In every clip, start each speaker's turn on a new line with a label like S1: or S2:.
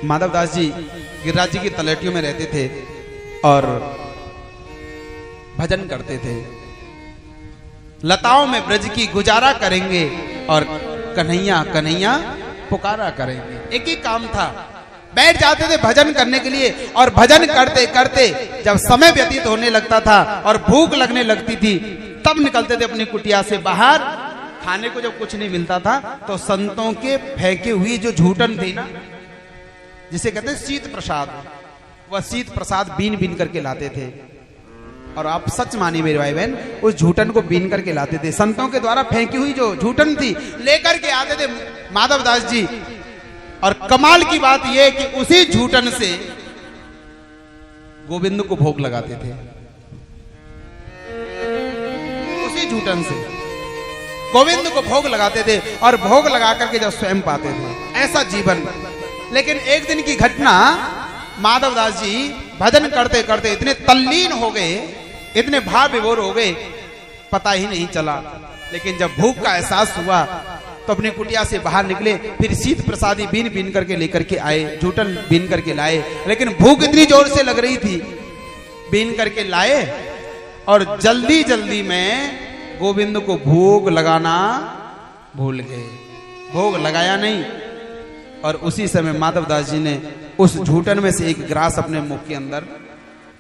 S1: माधवदास जी गिरिराज जी की तलहटियों में रहते थे और भजन करते थे। लताओं में ब्रज की गुजारा करेंगे और कन्हैया कन्हैया पुकारा करेंगे। एक ही काम था, बैठ जाते थे भजन करने के लिए और भजन करते करते जब समय व्यतीत होने लगता था और भूख लगने लगती थी तब निकलते थे अपनी कुटिया से बाहर। खाने को जब कुछ नहीं मिलता था तो संतों के फेंके हुई जो झूठन थी ना, जिसे कहते हैं शीत प्रसाद, वह शीत प्रसाद बीन बीन करके लाते थे। और आप सच मानिए मेरे भाई बहन, उस झूठन को बीन करके लाते थे। संतों के द्वारा फेंकी हुई जो झूठन थी लेकर के आते थे माधवदास जी। और कमाल की बात यह कि उसी झूठन से गोविंद को भोग लगाते थे। उसी झूठन से गोविंद को भोग लगाते थे और भोग लगा करके जब स्वयं पाते थे, ऐसा जीवन। लेकिन एक दिन की घटना, माधवदास जी भजन करते करते इतने तल्लीन हो गए, इतने भाव विभोर हो गए, पता ही नहीं चला। लेकिन जब भूख का एहसास हुआ तो अपनी कुटिया से बाहर निकले, फिर शीत प्रसादी बीन बीन करके लेकर के आए, झूठन बीन करके लाए। लेकिन भूख इतनी जोर से लग रही थी, बीन करके लाए और जल्दी जल्दी में गोविंद को भोग लगाना भूल गए। भोग लगाया नहीं और उसी समय माधवदास जी ने उस झूठन में से एक ग्रास अपने मुख के अंदर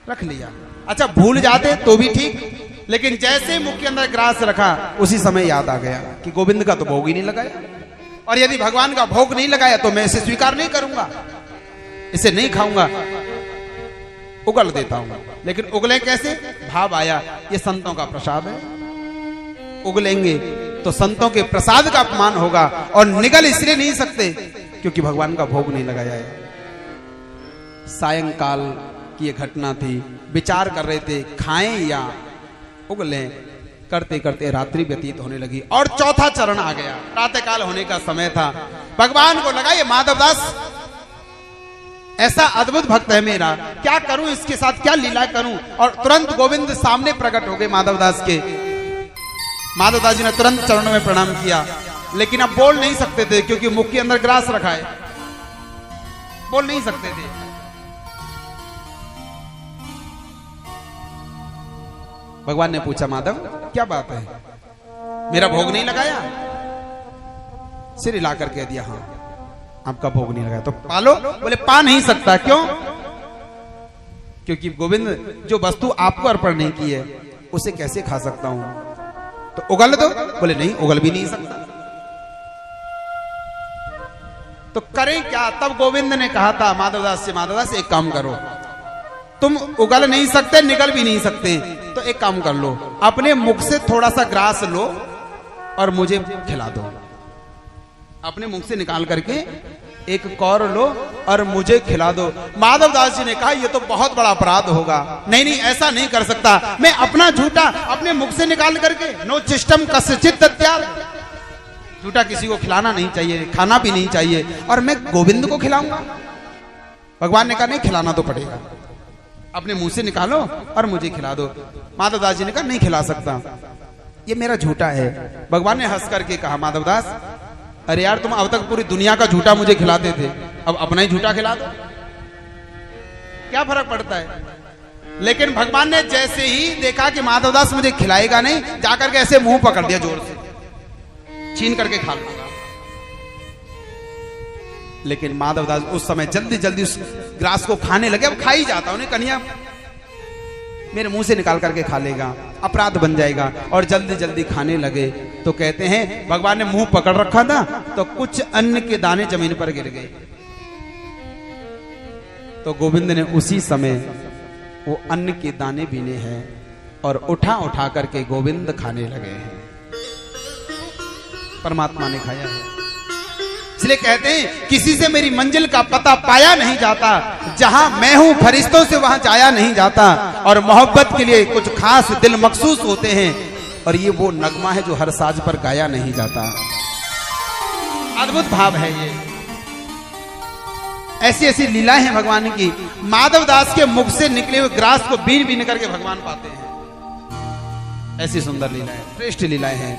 S1: रख लिया। अच्छा, भूल जाते तो भी ठीक, लेकिन जैसे मुख के अंदर ग्रास रखा उसी समय याद आ गया कि गोविंद का तो भोग ही नहीं लगाया, और यदि भगवान का भोग नहीं लगाया तो मैं इसे स्वीकार नहीं करूंगा, इसे नहीं खाऊंगा, उगल देता हूं। लेकिन उगले कैसे? भाव आया ये संतों का प्रसाद है, उगलेंगे तो संतों के प्रसाद का अपमान होगा, और निगल इसलिए नहीं सकते क्योंकि भगवान का भोग नहीं लगाया है। सायंकाल की ये घटना थी, विचार कर रहे थे खाएं या उगलें। करते करते रात्रि व्यतीत होने लगी और चौथा चरण आ गया, प्रातःकाल होने का समय था। भगवान को लगा ये माधवदास ऐसा अद्भुत भक्त है मेरा, क्या करूं इसके साथ, क्या लीला करूं। और तुरंत गोविंद सामने प्रकट हो गए माधवदास के। माधवदास जी ने तुरंत चरणों में प्रणाम किया, लेकिन अब बोल नहीं सकते थे क्योंकि मुख के अंदर ग्रास रखा है, बोल नहीं सकते थे। भगवान ने पूछा, माधव क्या बात है, मेरा भोग नहीं लगाया? सिर हिला कर कह दिया, हाँ आपका भोग नहीं लगाया। तो पालो? बोले पा नहीं सकता। क्यों? क्योंकि गोविंद जो वस्तु आपको अर्पण नहीं की है उसे कैसे खा सकता हूं? तो उगल दो। बोले नहीं, उगल भी नहीं सकता। तो करें क्या? तब गोविंद ने कहा था माधवदास से, माधवदास एक काम करो, तुम उगल नहीं सकते, निगल भी नहीं सकते, तो एक काम कर लो, अपने मुख से थोड़ा सा ग्रास लो और मुझे खिला दो। अपने मुख से निकाल करके एक कौर लो और मुझे खिला दो। माधवदास जी ने कहा ये तो बहुत बड़ा अपराध होगा, नहीं नहीं ऐसा नहीं कर सकता, मैं अपना झूठा अपने मुख से निकाल करके, नो चिष्टम कस्यचित् दद्यात्, झूठा किसी को खिलाना नहीं चाहिए, खाना भी नहीं चाहिए, और मैं गोविंद को खिलाऊंगा? भगवान ने कहा नहीं, खिलाना तो पड़ेगा, अपने मुंह से निकालो और मुझे खिला दो। माधवदास जी ने कहा नहीं खिला सकता, ये मेरा झूठा है। भगवान ने हंस करके कहा, माधवदास अरे यार तुम अब तक पूरी दुनिया का झूठा मुझे खिलाते थे, अब अपना ही झूठा खिला दो, क्या फर्क पड़ता है? लेकिन भगवान ने जैसे ही देखा कि माधवदास मुझे खिलाएगा नहीं, जाकर के ऐसे मुंह पकड़ दिया, जोर से छीन करके खा लगा। लेकिन माधवदास उस समय जल्दी जल्दी उस ग्रास को खाने लगे। अब खा ही जाता, उन्हें कन्हैया मेरे मुंह से निकाल करके खा लेगा, अपराध बन जाएगा, और जल्दी जल्दी खाने लगे। तो कहते हैं भगवान ने मुंह पकड़ रखा था तो कुछ अन्न के दाने जमीन पर गिर गए। तो गोविंद ने उसी समय वो अन्न के दाने बीने हैं और उठा उठा करके गोविंद खाने लगे हैं। परमात्मा ने खाया है। इसलिए कहते हैं किसी से मेरी मंजिल का पता पाया नहीं जाता, जहां मैं हूं फरिश्तों से वहां जाया नहीं जाता, और मोहब्बत के लिए कुछ खास दिल मखसूस होते हैं, और ये वो नगमा है जो हर साज पर गाया नहीं जाता। अद्भुत भाव है ये, ऐसी ऐसी लीलाएं हैं भगवान की। माधवदास के मुख से निकले हुए ग्रास को बीन बीन करके भगवान पाते हैं। ऐसी सुंदर लीलाएं, श्रेष्ठ लीलाएं हैं।